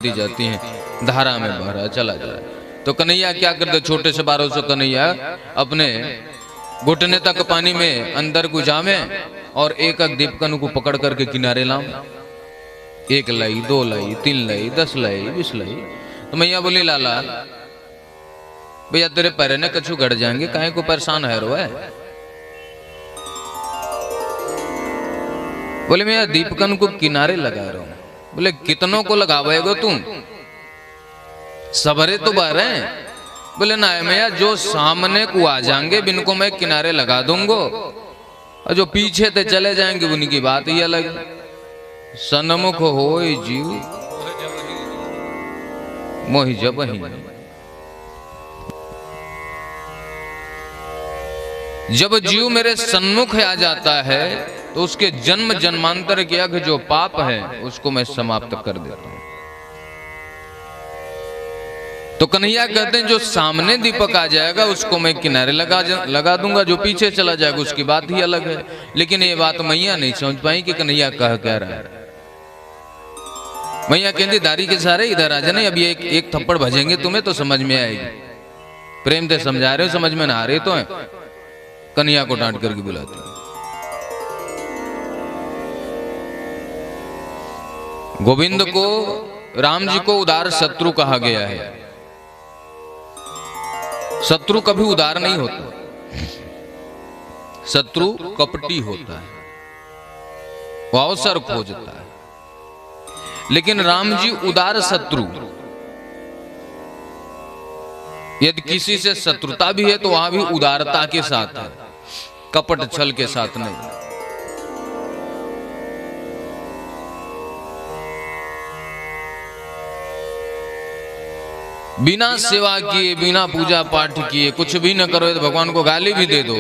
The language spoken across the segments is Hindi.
दी जाती हैं, धारा में बह रहा चला जा रहा है। तो कन्हैया क्या करते, छोटे से 1200 कन्हैया अपने घुटने तक पानी में अंदर गुजामे और एक एक दीपकन को पकड़ करके किनारे लाम। 1 लाई 2 लाई 3 लाई 10 लाई 20 लाई। तो मैया बोली लाला भैया तेरे पैर ने कछु गड़ जाएंगे, काहे को परेशान है रो है। बोले मैं दीपकन को किनारे लगा रहा हूं। बोले कितनों को लगावेगो तुम, सबरे तो बह रहे हैं। बोले ना मैया जो सामने को आ जाएंगे बिनको मैं किनारे लगा दूंगा, और जो पीछे ते चले जाएंगे उनकी बात ही अलग। सन्मुख होय जीव मोहि जबहि। जब जीव मेरे सन्मुख आ जाता है तो उसके जन्म जन्मांतर के अग जो पाप है उसको मैं समाप्त कर देता हूं। तो कन्हैया कहते हैं जो सामने दीपक आ जाएगा उसको मैं किनारे लगा दूंगा, जो पीछे चला जाएगा उसकी बात ही अलग है। लेकिन ये बात मैया नहीं समझ पाई कि कन्हैया कह क्या रहा है। मैया कहती दारी के सारे इधर आ जाने, अभी एक थप्पड़ भजेंगे तुम्हें तो समझ में आएगी। प्रेम से समझा रहे हो, समझ में ना आ रहे तो है। कन्हैया को डांट करके बुलाते। गोविंद को राम जी को उदार शत्रु कहा गया है। शत्रु कभी उदार नहीं होता, शत्रु कपटी होता है, वो अवसर खोजता है। लेकिन राम जी उदार शत्रु, यदि किसी से शत्रुता भी है तो वहां भी उदारता के साथ है, कपट छल के साथ नहीं। बिना सेवा किए, बिना पूजा पाठ किए कुछ भी न करो तो भगवान को गाली भी दे दो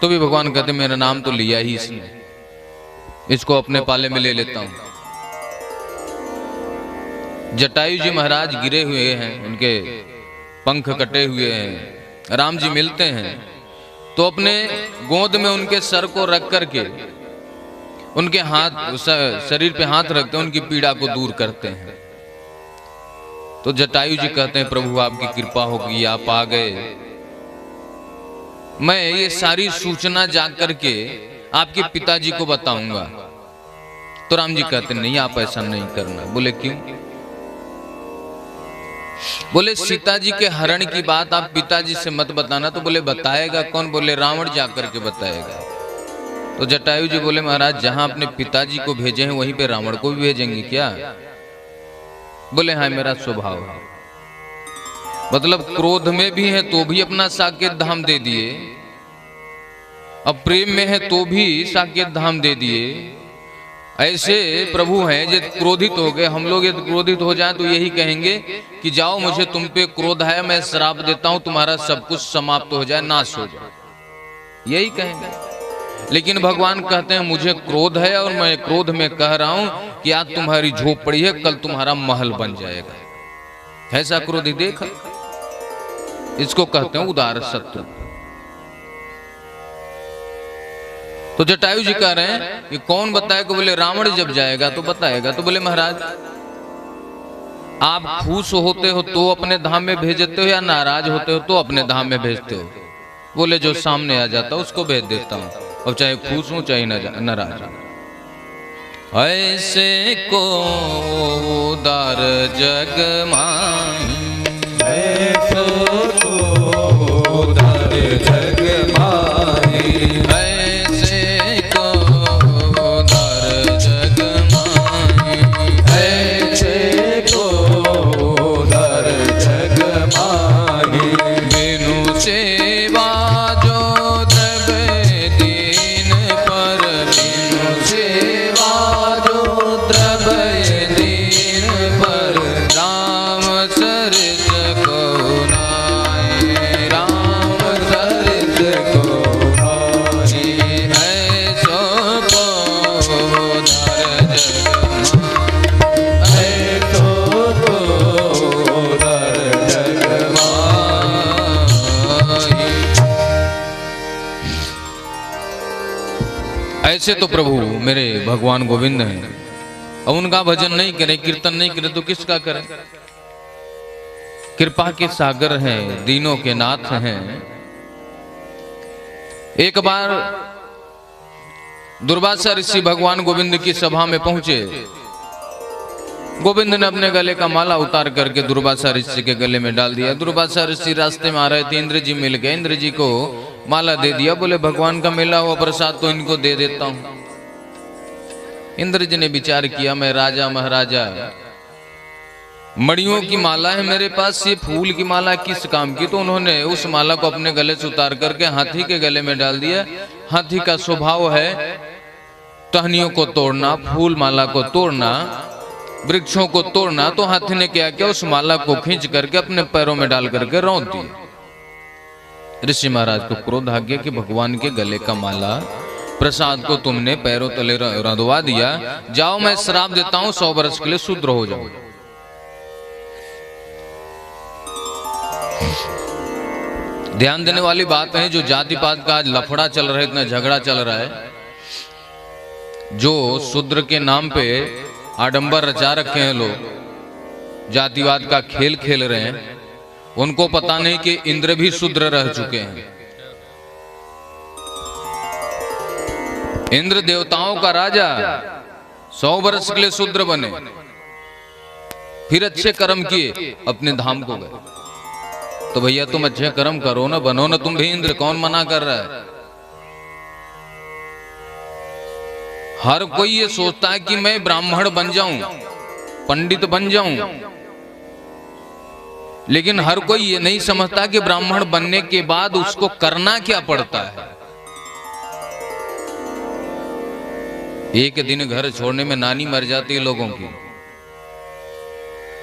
तो भी भगवान कहते मेरा नाम तो लिया ही इसने, इसको अपने पाले में ले लेता हूं। जटायु जी महाराज गिरे हुए हैं, उनके पंख कटे हुए हैं। राम जी मिलते हैं तो अपने गोद में उनके सर को रख करके उनके हाथ शरीर पे हाथ रखते हैं, उनकी पीड़ा को दूर करते हैं। तो जटायु जी कहते हैं प्रभु आपकी कृपा होगी, आप आ गए, मैं ये सारी सूचना जाकर के आपके पिताजी को बताऊंगा। तो राम जी कहते नहीं आप ऐसा नहीं करना। बोले क्यों? बोले सीता जी के हरण की बात आप पिताजी से मत बताना। तो बोले बताएगा कौन? बोले रावण जाकर के बताएगा। तो जटायु जी बोले महाराज जहां अपने पिताजी को भेजे हैं वहीं पे रावण को भी भेजेंगे क्या? बोले हाँ मेरा स्वभाव है। मतलब क्रोध में भी है तो भी अपना साकेत धाम दे दिए, अब प्रेम में है तो भी साकेत धाम दे दिए। ऐसे प्रभु हैं जो क्रोधित हो गए। हम लोग यदि क्रोधित हो जाएं तो यही कहेंगे कि जाओ मुझे तुम पे क्रोध है, मैं श्राप देता हूं तुम्हारा सब कुछ समाप्त हो जाए, नाश हो जाए, यही कहेंगे। लेकिन भगवान कहते हैं मुझे क्रोध है और मैं क्रोध में कह रहा हूं कि आज तुम्हारी झोपड़ी है, कल तुम्हारा महल बन जाएगा। ऐसा क्रोधी देख, इसको कहते हैं उदार शत्रु। तो जटायु जी कह रहे हैं कि कौन बताएगा? बोले रावण जब जाएगा तो बताएगा। तो बोले महाराज आप खुश होते हो तो अपने धाम में भेजते हो या नाराज होते हो तो अपने धाम में भेजते हो? बोले जो सामने आ जाता उसको भेज देता हूं, अब चाहे खुश हूं चाहे नाराज। ऐसे को उदार जग माही, ऐसे को उदार जग माही, ऐसे को उदार जग माही, ऐसे को उदार जग माही। बिनु सेवा ऐसे तो प्रभु मेरे भगवान गोविंद हैं अब उनका भजन नहीं करे, कीर्तन नहीं करे तो किसका करें? कृपा के सागर हैं, दीनों के नाथ हैं। एक बार दुर्वासा ऋषि भगवान गोविंद की सभा में पहुंचे। गोविंद ने अपने गले का माला उतार करके दुर्वासा ऋषि के गले में डाल दिया। दुर्वासा ऋषि रास्ते में आ रहे थे, इंद्र जी मिल गए, इंद्र जी को माला दे दिया। बोले भगवान का मिला हुआ प्रसाद तो इनको दे देता हूं। इंद्र जी ने विचार किया, मैं राजा महाराजा, मणियों की माला है मेरे पास, ये फूल की माला किस काम की? तो उन्होंने उस माला को अपने गले से उतार करके हाथी के गले में डाल दिया। हाथी का स्वभाव है टहनियों को तोड़ना, फूल माला को तोड़ना, वृक्षों को तोड़ना। तो हाथी ने क्या किया, उस माला को खींच करके अपने पैरों में डाल करके रौंद दिया। ऋषि महाराज को क्रोध आ गया कि भगवान के गले का माला प्रसाद को तुमने पैरों तले रंधवा दिया, जाओ मैं श्राप देता हूं 100 वर्ष के लिए शूद्र हो जाओ। ध्यान देने वाली बात है, जो जाति पात का आज लफड़ा चल रहा है, इतना झगड़ा चल रहा है, जो शूद्र के नाम पे आडंबर रचा रखे हैं लोग, जातिवाद का खेल खेल रहे हैं, उनको पता नहीं कि इंद्र भी शूद्र रह चुके हैं। इंद्र देवताओं का राजा 100 वर्ष के लिए शूद्र बने, फिर अच्छे कर्म किए, अपने धाम को गए। तो भैया तुम अच्छे कर्म करो ना, बनो ना तुम भी इंद्र, कौन मना कर रहा है? हर कोई ये सोचता है कि मैं ब्राह्मण बन जाऊं, पंडित बन जाऊं, लेकिन हर कोई ये नहीं समझता कि ब्राह्मण बनने के बाद उसको करना क्या पड़ता है। एक दिन घर छोड़ने में नानी मर जाती है लोगों की।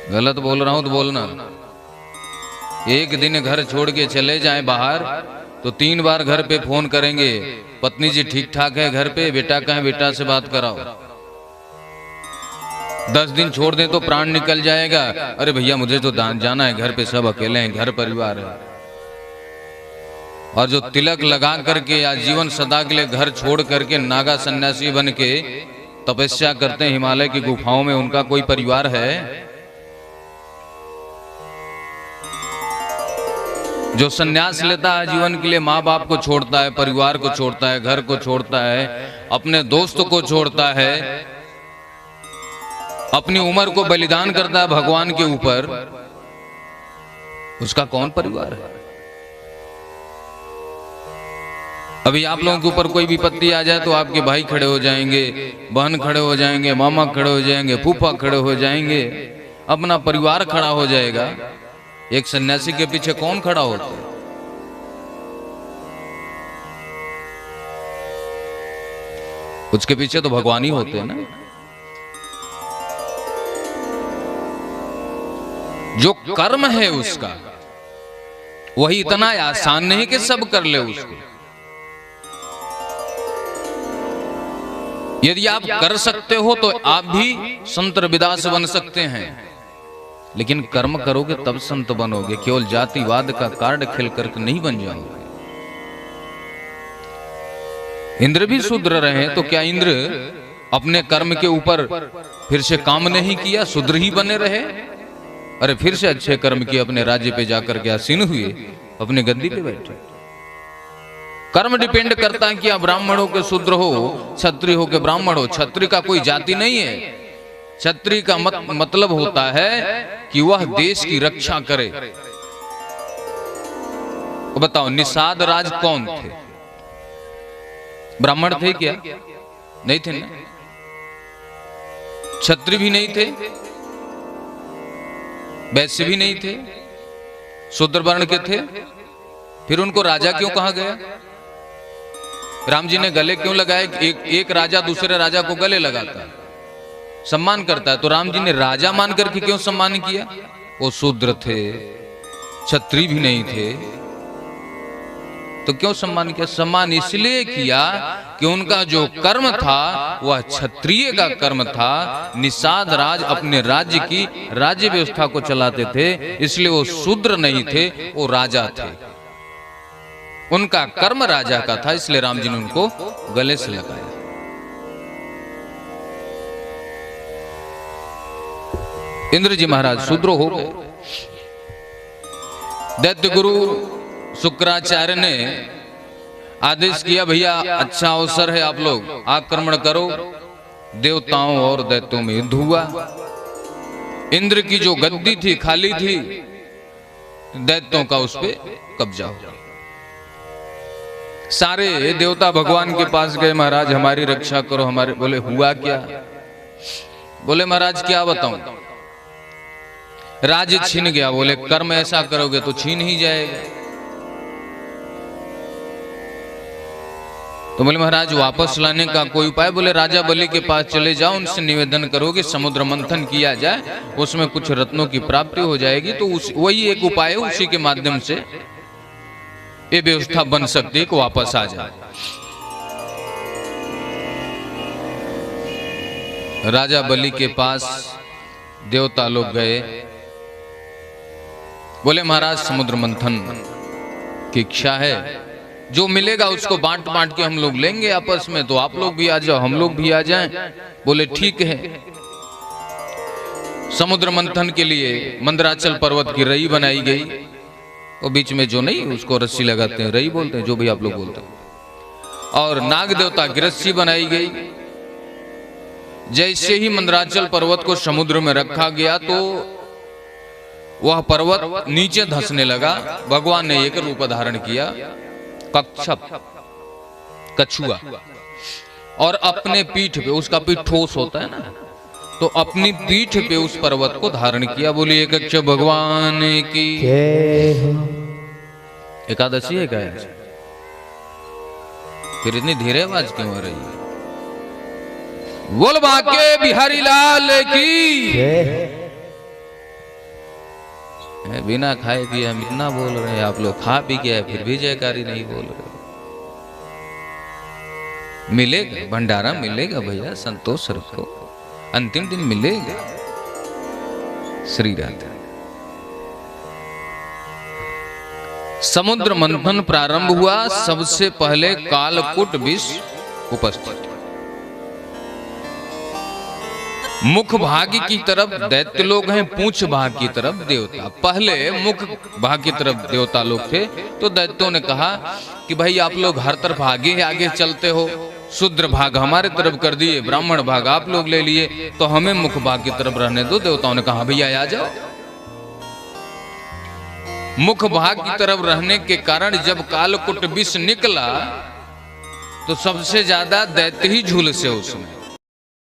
गलत बोल रहा हूं तो बोलना। एक दिन घर छोड़ के चले जाएं बाहर तो 3 बार घर पे फोन करेंगे, पत्नी जी ठीक ठाक है घर पे, बेटा कहाँ, बेटा से बात कराओ। 10 दिन छोड़ दें तो प्राण निकल जाएगा, अरे भैया मुझे तो जाना है, घर पे सब अकेले हैं, घर परिवार है। और जो तिलक लगा करके या जीवन सदा के लिए घर छोड़ करके नागा सन्यासी बन के तपस्या करते हैं हिमालय की गुफाओं में, उनका कोई परिवार है? जो सन्यास लेता है जीवन के लिए, माँ बाप को छोड़ता है, परिवार को छोड़ता है, घर को छोड़ता है, अपने दोस्त को छोड़ता है, अपनी उम्र को बलिदान करता है भगवान के ऊपर, उसका कौन परिवार है? अभी आप लोगों के ऊपर कोई विपत्ति आ जाए तो आपके भाई खड़े हो जाएंगे, बहन खड़े हो जाएंगे, मामा खड़े हो जाएंगे, फूफा खड़े हो जाएंगे, अपना परिवार खड़ा हो जाएगा। एक सन्यासी के पीछे कौन खड़ा होता है? उसके पीछे तो भगवान ही होते हैं ना। जो कर्म है उसका, वही इतना आसान नहीं कि सब कर ले उसको। यदि आप कर सकते हो तो आप भी संत रविदास बन सकते हैं, लेकिन कर्म करोगे तब संत बनोगे। केवल जातिवाद का कार्ड खेल करके नहीं बन जाओगे। इंद्र भी शूद्र रहे तो क्या इंद्र अपने कर्म के ऊपर फिर से काम नहीं किया, शूद्र ही बने रहे? अरे फिर से अच्छे कर्म किए, अपने राज्य पे जाकर के आसीन हुए, अपने गद्दी पे बैठे। कर्म डिपेंड करता है कि आप ब्राह्मण हो के शूद्र हो, क्षत्रिय हो के ब्राह्मण हो। क्षत्रिय का कोई जाति नहीं है। क्षत्रिय का मतलब होता है कि वह देश की रक्षा करे। तो बताओ निषाद राज कौन थे? ब्राह्मण थे क्या? नहीं थे ना। क्षत्रिय भी नहीं थे, वैश्य भी नहीं थे, शूद्र वर्ण के थे। फिर उनको राजा क्यों कहा गया? राम जी ने गले क्यों लगाए? एक राजा दूसरे राजा को गले लगाता है, सम्मान करता है, तो राम जी ने राजा मान करके क्यों सम्मान किया? वो शूद्र थे, क्षत्रिय भी नहीं थे, तो क्यों सम्मान किया? सम्मान इसलिए किया कि उनका जो कर्म था वह क्षत्रिय का कर्म था। निषाद राज अपने राज्य की राज्य व्यवस्था को चलाते थे, इसलिए वो शूद्र नहीं थे, वो राजा थे। उनका कर्म राजा का था, इसलिए राम जी ने उनको गले से लगाया। इंद्र जी महाराज शूद्र हो गए। दैत्य गुरु शुक्राचार्य ने आदेश किया, भैया अच्छा अवसर है, आप लोग आक्रमण करो। देवताओं और दैत्यों में युद्ध हुआ। इंद्र की जो गद्दी थी खाली थी, दैत्यों का उस पे कब्जा हो गया। सारे देवता भगवान के पास गए, महाराज हमारी रक्षा करो हमारे। बोले हुआ क्या? बोले महाराज क्या बताऊं, राज्य छीन गया। बोले कर्म ऐसा करोगे तो छीन ही जाएगा। तो बोले महाराज वापस लाने का कोई उपाय? बोले राजा बलि के पास चले जाओ, उनसे निवेदन करो कि समुद्र मंथन किया जाए, उसमें कुछ रत्नों की प्राप्ति हो जाएगी। तो वही एक उपाय है, उसी के माध्यम से ये व्यवस्था बन सकती है कि वापस आ जाए। राजा बलि के पास देवता लोग गए। बोले महाराज समुद्र मंथन की इच्छा है, जो मिलेगा उसको बांट बांट के हम लोग लेंगे आपस में, तो आप लोग भी आ जाओ हम लोग भी आ जाएं। बोले ठीक है। समुद्र मंथन के लिए मंदराचल पर्वत की रई बनाई गई, और बीच में जो नहीं उसको रस्सी लगाते हैं, रई बोलते हैं, जो भी आप लोग बोलते हैं। और नाग देवता की रस्सी बनाई गई। जैसे ही मंदराचल पर्वत को समुद्र में रखा गया तो वह पर्वत नीचे धंसने लगा। भगवान ने एक रूप धारण किया, कच्छप, कछुआ, और अपने पीठ पे, उसका पीठ ठोस होता है ना, तो अपनी पीठ पे उस पर्वत को धारण किया। बोलिए कच्छ भगवान की। एकादशी है क्या? फिर इतनी धीरे आवाज क्यों हो रही है? बोल बाके बिहारी लाल की। बिना खाए पिए हम इतना बोल रहे हैं, आप लोग खा पी के फिर भी जयकारी नहीं बोल रहे। मिलेगा भंडारा, मिलेगा भैया, संतोष रखो, अंतिम दिन मिलेगा। श्री राधे। समुद्र मंथन प्रारंभ हुआ। सबसे पहले कालकूट विष उपस्थित। मुख भाग की तरफ दैत्य लोग हैं, पूंछ भाग की तरफ देवता। पहले मुख भाग की तरफ देवता लोग थे, तो दैत्यों ने कहा कि भाई आप लोग हर तरफ आगे आगे चलते हो, शूद्र भाग हमारे तरफ कर दिए, ब्राह्मण भाग आप लोग ले लिए, तो हमें मुख भाग की तरफ रहने दो। देवताओं ने कहा भैया आ जाओ। मुख भाग की तरफ रहने के कारण जब कालकूट विष निकला तो सबसे ज्यादा दैत्य ही झुलसे उसमें।